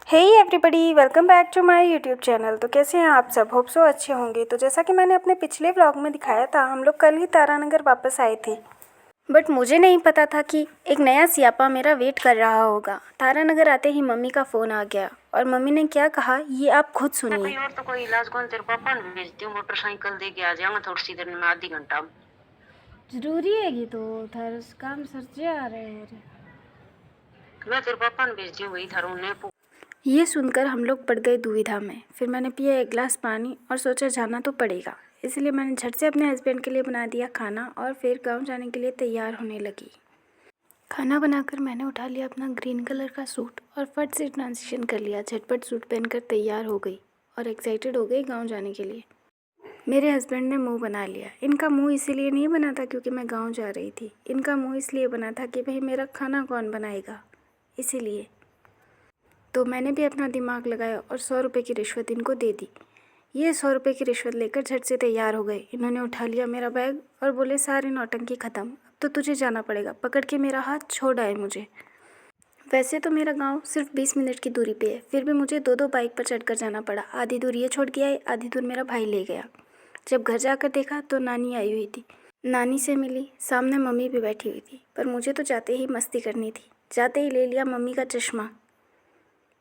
Hey everybody, welcome back to my YouTube channel. तो कैसे हैं आप सब? होप सो अच्छे होंगे। तो जैसा कि मैंने अपने पिछले व्लॉग में दिखाया था, हम लोग कल ही तारानगर वापस आए थे। बट मुझे नहीं पता था कि एक नया सियापा मेरा वेट कर रहा होगा। तारानगर आते ही मम्मी का फ़ोन आ गया और मम्मी ने क्या कहा ये आप खुद सुनिए। कोई और तो कोई इलाज कौन, तेरे पापा ने भेजती हूँ, मोटरसाइकिल दे के आ जाऊंगा थोड़ी सी देर में, आधी घंटा। जरूरी है ये तो उधर काम सर्चे आ रहे हैं। मैं तेरे पापा ने भेज दी वही थारू ने। ये सुनकर हम लोग पड़ गए दुविधा में। फिर मैंने पिया एक गिलास पानी और सोचा जाना तो पड़ेगा, इसलिए मैंने झट से अपने हस्बैंड के लिए बना दिया खाना और फिर गांव जाने के लिए तैयार होने लगी। खाना बनाकर मैंने उठा लिया अपना ग्रीन कलर का सूट और फट से ट्रांजिशन कर लिया। झटपट सूट पहनकर तैयार हो गई और एक्साइटेड हो गई गांव जाने के लिए। मेरे हस्बैंड ने मुंह बना लिया। इनका मुंह इसीलिए नहीं बना था क्योंकि मैं गांव जा रही थी, इनका मुंह इसलिए बना था कि भाई मेरा खाना कौन बनाएगा, इसीलिए। तो मैंने भी अपना दिमाग लगाया और 100 रुपये की रिश्वत इनको दे दी। ये 100 रुपये की रिश्वत लेकर झट से तैयार हो गए। इन्होंने उठा लिया मेरा बैग और बोले सारी नौटंकी ख़त्म, अब तो तुझे जाना पड़ेगा। पकड़ के मेरा हाथ छोड़ आए मुझे। वैसे तो मेरा गांव सिर्फ 20 मिनट की दूरी पे है, फिर भी मुझे दो बाइक पर चढ़कर जाना पड़ा। आधी दूर ये छोड़ के आए, आधी दूर मेरा भाई ले गया। जब घर जाकर देखा तो नानी आई हुई थी। नानी से मिली, सामने मम्मी भी बैठी हुई थी, पर मुझे तो जाते ही मस्ती करनी थी। जाते ही ले लिया मम्मी का चश्मा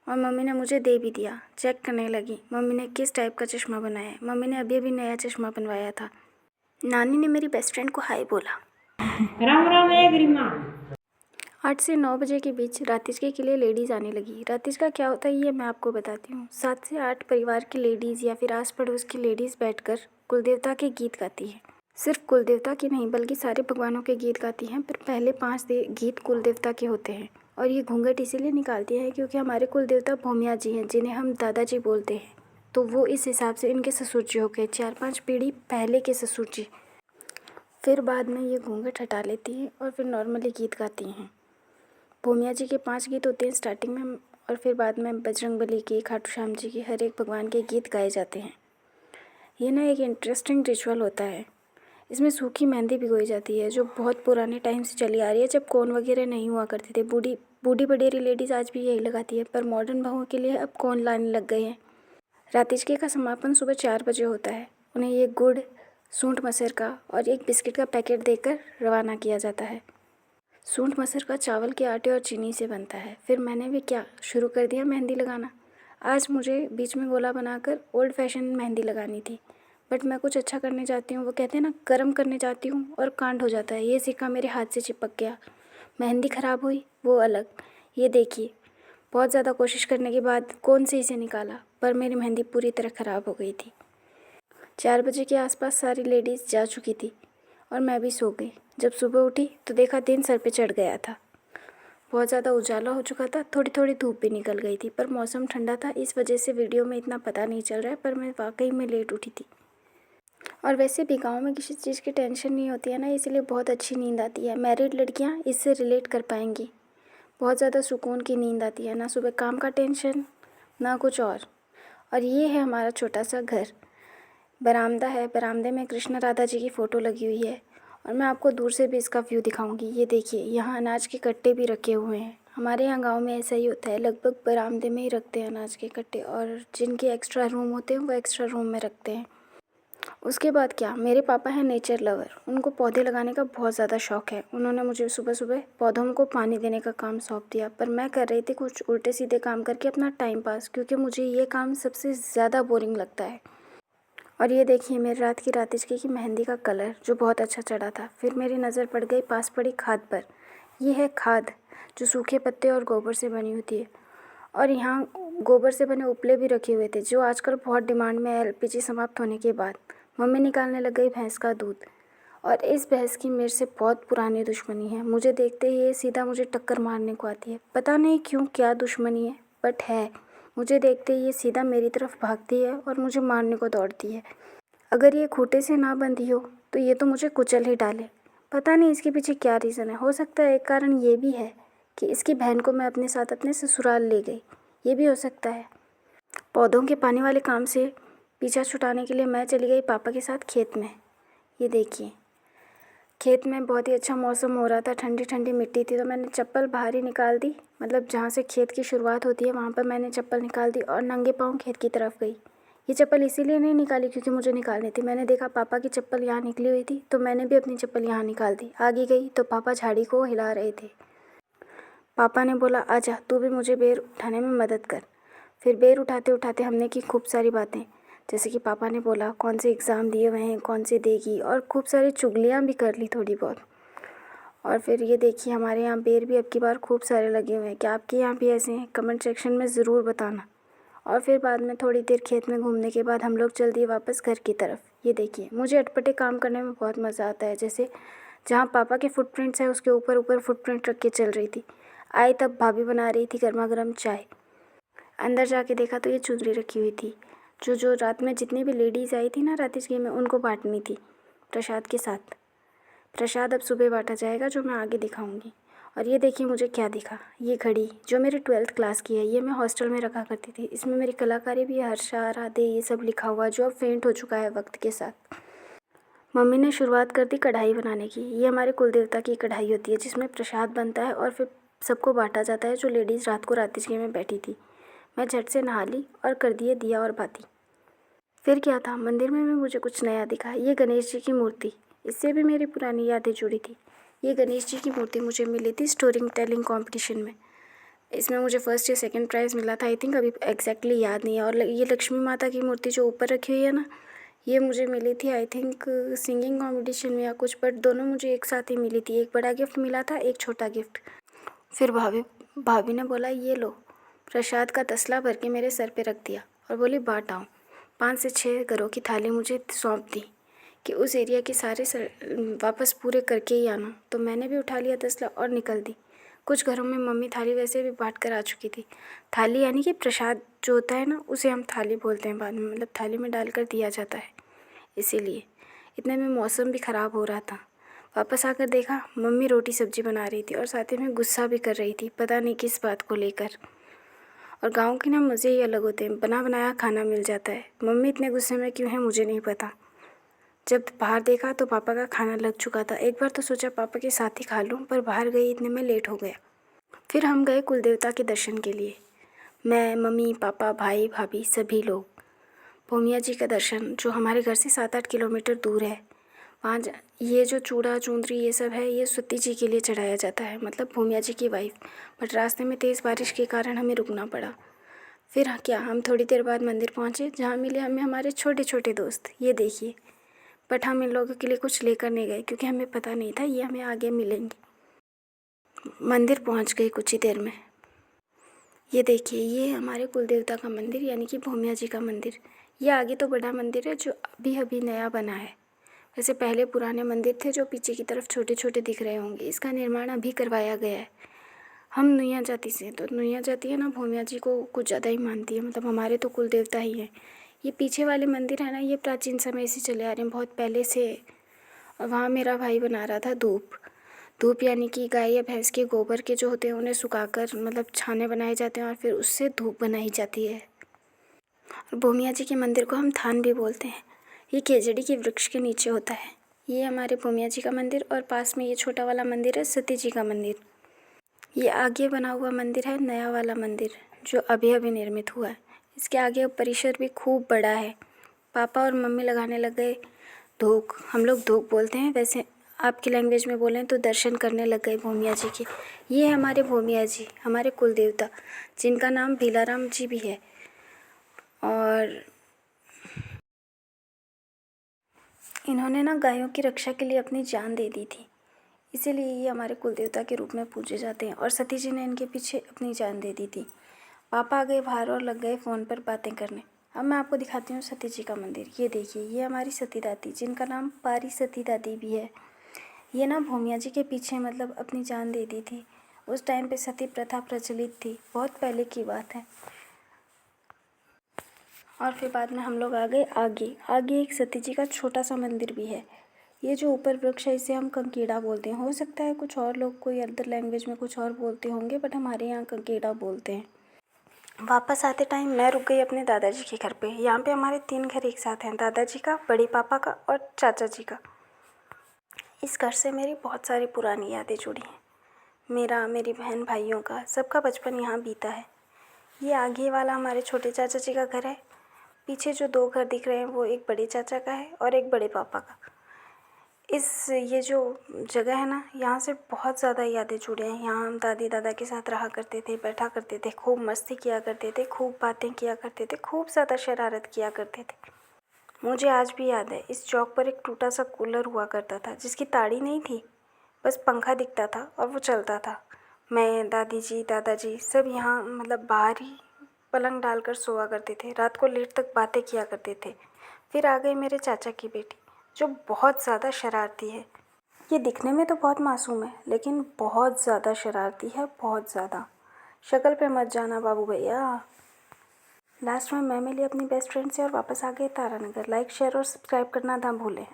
और मम्मी ने मुझे दे भी दिया। चेक करने लगी मम्मी ने किस टाइप का चश्मा बनाया है। मम्मी ने अभी अभी नया चश्मा बनवाया था। नानी ने मेरी बेस्ट फ्रेंड को हाय बोला। राम राम है गरिमा। 8 से 9 बजे के बीच रातिजके के लिए लेडीज़ आने लगी। रातिजका क्या होता है ये मैं आपको बताती हूँ। 7 से 8 परिवार की लेडीज़ या फिर आस पड़ोस की लेडीज़ बैठकर कुलदेवता के गीत गाती है। सिर्फ कुलदेवता के नहीं बल्कि सारे भगवानों के गीत गाती हैं, पर पहले 5 गीत कुलदेवता के होते हैं। और ये घूंघट इसीलिए निकालती है क्योंकि हमारे कुलदेवता भूमिया जी हैं, जिन्हें हम दादाजी बोलते हैं। तो वो इस हिसाब से इनके ससुर जी हो गए, 4-5 पीढ़ी पहले के ससुर जी। फिर बाद में ये घूंघट हटा लेती हैं और फिर नॉर्मली गीत गाती हैं। भूमिया जी के 5 गीत होते हैं स्टार्टिंग में, और फिर बाद में बजरंगबली के, खाटू श्याम जी के, हर एक भगवान के गीत गाए जाते हैं। ये ना एक इंटरेस्टिंग रिचुअल होता है। इसमें सूखी मेहंदी भिगोई जाती है, जो बहुत पुराने टाइम से चली आ रही है, जब कोन वगैरह नहीं हुआ करते थे। बूढ़ी बडेरी लेडीज़ आज भी यही लगाती है, पर मॉडर्न बहुओं के लिए अब कोन लाने लग गए हैं। रातिजके का समापन सुबह 4 बजे होता है। उन्हें ये गुड़, सूंठ मसर का और एक बिस्किट का पैकेट देकर रवाना किया जाता है। सूंठ मसर का चावल के आटे और चीनी से बनता है। फिर मैंने भी क्या शुरू कर दिया मेहंदी लगाना। आज मुझे बीच में गोला बनाकर ओल्ड फैशन मेहंदी लगानी थी, बट मैं कुछ अच्छा करने जाती हूँ, वो कहते हैं ना, कर्म करने जाती हूँ और कांड हो जाता है। ये सिक्का मेरे हाथ से चिपक गया, मेहंदी ख़राब हुई वो अलग। ये देखिए, बहुत ज़्यादा कोशिश करने के बाद कौन से इसे निकाला, पर मेरी मेहंदी पूरी तरह ख़राब हो गई थी। 4 बजे के आसपास सारी लेडीज़ जा चुकी थी और मैं भी सो गई। जब सुबह उठी तो देखा दिन सर पे चढ़ गया था। बहुत ज़्यादा उजाला हो चुका था, थोड़ी थोड़ी धूप भी निकल गई थी, पर मौसम ठंडा था, इस वजह से वीडियो में इतना पता नहीं चल रहा है, पर मैं वाकई में लेट उठी थी। और वैसे भी गाँव में किसी चीज़ की टेंशन नहीं होती है ना, इसलिए बहुत अच्छी नींद आती है। मैरिड लड़कियाँ इससे रिलेट कर पाएंगी। बहुत ज़्यादा सुकून की नींद आती है, ना सुबह काम का टेंशन ना कुछ और ये है हमारा छोटा सा घर। बरामदा है, बरामदे में कृष्ण राधा जी की फ़ोटो लगी हुई है और मैं आपको दूर से भी इसका व्यू दिखाऊंगी। ये देखिए, यहाँ अनाज के कट्टे भी रखे हुए हैं। हमारे यहाँ गांव में ऐसा ही होता है, लगभग बरामदे में ही रखते हैं अनाज के कट्टे, और जिनके एक्स्ट्रा रूम होते हैं वो एक्स्ट्रा रूम में रखते हैं। उसके बाद क्या, मेरे पापा हैं नेचर लवर, उनको पौधे लगाने का बहुत ज़्यादा शौक़ है। उन्होंने मुझे सुबह सुबह पौधों को पानी देने का काम सौंप दिया, पर मैं कर रही थी कुछ उल्टे सीधे काम करके अपना टाइम पास, क्योंकि मुझे ये काम सबसे ज़्यादा बोरिंग लगता है। और ये देखिए मेरी रात की रातिजके की मेहंदी का कलर जो बहुत अच्छा चढ़ा था। फिर मेरी नज़र पड़ गई पास पड़ी खाद पर। ये है खाद, जो सूखे पत्ते और गोबर से बनी होती है। और यहाँ गोबर से बने उपले भी रखे हुए थे, जो आजकल बहुत डिमांड में है एलपीजी समाप्त होने के बाद। मम्मी निकालने लग गई भैंस का दूध, और इस भैंस की मेरे से बहुत पुरानी दुश्मनी है। मुझे देखते ही ये सीधा मुझे टक्कर मारने को आती है। पता नहीं क्यों, क्या दुश्मनी है, बट है। मुझे देखते ही ये सीधा मेरी तरफ भागती है और मुझे मारने को दौड़ती है। अगर ये खूंटे से ना बंधी हो तो ये तो मुझे कुचल ही डाले। पता नहीं इसके पीछे क्या रीज़न है। हो सकता है एक कारण ये भी है कि इसकी बहन को मैं अपने साथ अपने ससुराल ले गई, ये भी हो सकता है। पौधों के पानी वाले काम से पीछा छुटाने के लिए मैं चली गई पापा के साथ खेत में। ये देखिए, खेत में बहुत ही अच्छा मौसम हो रहा था, ठंडी ठंडी मिट्टी थी, तो मैंने चप्पल बाहर ही निकाल दी। मतलब जहाँ से खेत की शुरुआत होती है वहाँ पर मैंने चप्पल निकाल दी और नंगे पाँव खेत की तरफ गई। ये चप्पल इसीलिए नहीं निकाली क्योंकि मुझे निकालनी थी। मैंने देखा पापा की चप्पल यहाँ निकली हुई थी तो मैंने भी अपनी चप्पल यहाँ निकाल दी। आगे गई तो पापा झाड़ी को हिला रहे थे। पापा ने बोला, आजा तू भी मुझे बेर उठाने में मदद कर। फिर बेर उठाते उठाते हमने की खूब सारी बातें, जैसे कि पापा ने बोला कौन से एग्ज़ाम दिए हुए हैं, कौन से देगी, और खूब सारी चुगलियाँ भी कर ली थोड़ी बहुत। और फिर ये देखिए हमारे यहाँ बेर भी अब की बार खूब सारे लगे हुए हैं। क्या आपके यहाँ भी ऐसे हैं? कमेंट सेक्शन में ज़रूर बताना। और फिर बाद में थोड़ी देर खेत में घूमने के बाद हम लोग चल दिए वापस घर की तरफ। ये देखिए मुझे अटपटे काम करने में बहुत मज़ा आता है। जैसे जहाँ पापा के फुटप्रिंट्स हैं उसके ऊपर ऊपर फुटप्रिंट रख के चल रही थी। आई तब भाभी बना रही थी गर्मा गर्म चाय। अंदर जाके देखा तो ये चुनरी रखी हुई थी जो रात में जितनी भी लेडीज़ आई थी ना रातिशगी में उनको बांटनी थी प्रसाद के साथ। प्रसाद अब सुबह बांटा जाएगा जो मैं आगे दिखाऊंगी। और ये देखिए मुझे क्या दिखा, ये घड़ी जो मेरे 12th क्लास की है। ये मैं हॉस्टल में रखा करती थी। इसमें मेरी कलाकारी भी है, हर्षा राधे ये सब लिखा हुआ जो अब फेंट हो चुका है वक्त के साथ। मम्मी ने शुरुआत कर दी कढ़ाई बनाने की। ये हमारे कुलदेवता की कढ़ाई होती है जिसमें प्रसाद बनता है और फिर सबको बांटा जाता है जो लेडीज़ रात को रातिशगी में बैठी थी। मैं झट से नहा ली और कर दिए दिया और बाती। फिर क्या था, मंदिर में भी मुझे कुछ नया दिखा। ये गणेश जी की मूर्ति, इससे भी मेरी पुरानी यादें जुड़ी थी। ये गणेश जी की मूर्ति मुझे मिली थी स्टोरी टेलिंग कंपटीशन में। इसमें मुझे फर्स्ट या सेकंड प्राइज़ मिला था आई थिंक, अभी एग्जैक्टली याद नहीं है। और ये लक्ष्मी माता की मूर्ति जो ऊपर रखी हुई है ना, ये मुझे मिली थी आई थिंक सिंगिंग कंपटीशन में या कुछ, बट दोनों मुझे एक साथ ही मिली थी। एक बड़ा गिफ्ट मिला था, एक छोटा गिफ्ट। फिर भाभी ने बोला ये लो, प्रसाद का तसला भर के मेरे सर पे रख दिया और बोली बाँट आओ। 5 से 6 घरों की थाली मुझे सौंप दी कि उस एरिया के सारे वापस पूरे करके ही आना। तो मैंने भी उठा लिया तसला और निकल दी। कुछ घरों में मम्मी थाली वैसे भी बांट कर आ चुकी थी। थाली यानी कि प्रसाद जो होता है ना, उसे हम थाली बोलते हैं बाद में, मतलब थाली में डालकर दिया जाता है। इसीलिए इतने में मौसम भी ख़राब हो रहा था। वापस आकर देखा मम्मी रोटी सब्जी बना रही थी और साथ ही में गुस्सा भी कर रही थी, पता नहीं किस बात को लेकर। और गांव के ना मज़े ही अलग होते हैं, बना बनाया खाना मिल जाता है। मम्मी इतने गुस्से में क्यों है मुझे नहीं पता। जब बाहर देखा तो पापा का खाना लग चुका था। एक बार तो सोचा पापा के साथ ही खा लूँ, पर बाहर गई इतने में लेट हो गया। फिर हम गए कुलदेवता के दर्शन के लिए, मैं मम्मी पापा भाई भाभी सभी लोग। भूमिया जी का दर्शन जो हमारे घर से 7-8 किलोमीटर दूर है, वहाँ ये जो चूड़ा चुंदरी ये सब है ये सती जी के लिए चढ़ाया जाता है, मतलब भूमिया जी की वाइफ। बट रास्ते में तेज़ बारिश के कारण हमें रुकना पड़ा। फिर क्या हम थोड़ी देर बाद मंदिर पहुँचे जहाँ मिले हमें हमारे छोटे छोटे दोस्त, ये देखिए। बट हम इन लोगों के लिए कुछ लेकर नहीं गए क्योंकि हमें पता नहीं था ये हमें आगे मिलेंगे। मंदिर पहुँच गए कुछ ही देर में। ये देखिए ये हमारे कुलदेवता का मंदिर यानी कि भूमिया जी का मंदिर। ये आगे तो बड़ा मंदिर है जो अभी अभी नया बना है। वैसे पहले पुराने मंदिर थे जो पीछे की तरफ छोटे छोटे दिख रहे होंगे। इसका निर्माण अभी करवाया गया है। हम नुइया जाति से, तो नुइया जाति है ना भूमिया जी को कुछ ज़्यादा ही मानती है, मतलब हमारे तो कुल देवता ही हैं। ये पीछे वाले मंदिर है ना, ये प्राचीन समय से चले आ रहे हैं, बहुत पहले से। और वहाँ मेरा भाई बना रहा था धूप यानी कि गाय या भैंस के गोबर के जो होते हैं उन्हें सुखाकर मतलब छाने बनाए जाते हैं और फिर उससे धूप बनाई जाती है। और भूमिया जी के मंदिर को हम थान भी बोलते हैं। ये खेजड़ी के वृक्ष के नीचे होता है। ये हमारे भूमिया जी का मंदिर और पास में ये छोटा वाला मंदिर है सती जी का मंदिर। ये आगे बना हुआ मंदिर है नया वाला मंदिर जो अभी अभी निर्मित हुआ है। इसके आगे परिसर भी खूब बड़ा है। पापा और मम्मी लगाने लग गए धूप, हम लोग धूप बोलते हैं, वैसे आपकी लैंग्वेज में बोलें तो दर्शन करने लग गए भूमिया जी के। ये है हमारे भूमिया जी, हमारे कुल देवता, जिनका नाम भीलाराम जी भी है। और इन्होंने ना गायों की रक्षा के लिए अपनी जान दे दी थी, इसीलिए ये हमारे कुलदेवता के रूप में पूजे जाते हैं। और सती जी ने इनके पीछे अपनी जान दे दी थी। पापा आ गए बाहर और लग गए फ़ोन पर बातें करने। अब मैं आपको दिखाती हूँ सती जी का मंदिर। ये देखिए ये हमारी सती दादी, जिनका नाम पारी सती दादी भी है। ये ना भूमिया जी के पीछे मतलब अपनी जान दे दी थी। उस टाइम पे सती प्रथा प्रचलित थी, बहुत पहले की बात है। और फिर बाद में हम लोग आ गए आगे एक सती जी का छोटा सा मंदिर भी है। ये जो ऊपर वृक्ष है इसे हम कंकीड़ा बोलते हैं। हो सकता है कुछ और लोग कोई अदर लैंग्वेज में कुछ और बोलते होंगे, बट हमारे यहाँ कंकीड़ा बोलते हैं। वापस आते टाइम मैं रुक गई अपने दादाजी के घर पे। यहाँ पे हमारे 3 घर एक साथ हैं, दादाजी का, बड़े पापा का और चाचा जी का। इस घर से मेरी बहुत सारी पुरानी यादें जुड़ी हैं। मेरा, मेरी बहन भाइयों का, सबका बचपन यहाँ बीता है। ये आगे वाला हमारे छोटे चाचा जी का घर है। पीछे जो 2 घर दिख रहे हैं वो एक बड़े चाचा का है और एक बड़े पापा का। ये जो जगह है ना, यहाँ से बहुत ज़्यादा यादें जुड़े हैं। यहाँ हम दादी दादा के साथ रहा करते थे, बैठा करते थे, खूब मस्ती किया करते थे, खूब बातें किया करते थे, खूब ज़्यादा शरारत किया करते थे। मुझे आज भी याद है, इस चौक पर एक टूटा सा कूलर हुआ करता था जिसकी ताड़ी नहीं थी, बस पंखा दिखता था और वो चलता था। मैं, दादी जी, दादाजी सब यहाँ मतलब बाहर ही पलंग डालकर सोया करते थे। रात को लेट तक बातें किया करते थे। फिर आ गई मेरे चाचा की बेटी, जो बहुत ज़्यादा शरारती है। ये दिखने में तो बहुत मासूम है, लेकिन बहुत ज़्यादा शरारती है, बहुत ज़्यादा। शक्ल पे मत जाना बाबू भैया। लास्ट में मैं मिली अपनी बेस्ट फ्रेंड से और वापस आ गए तारानगर। लाइक, शेयर और सब्सक्राइब करना ना भूलें।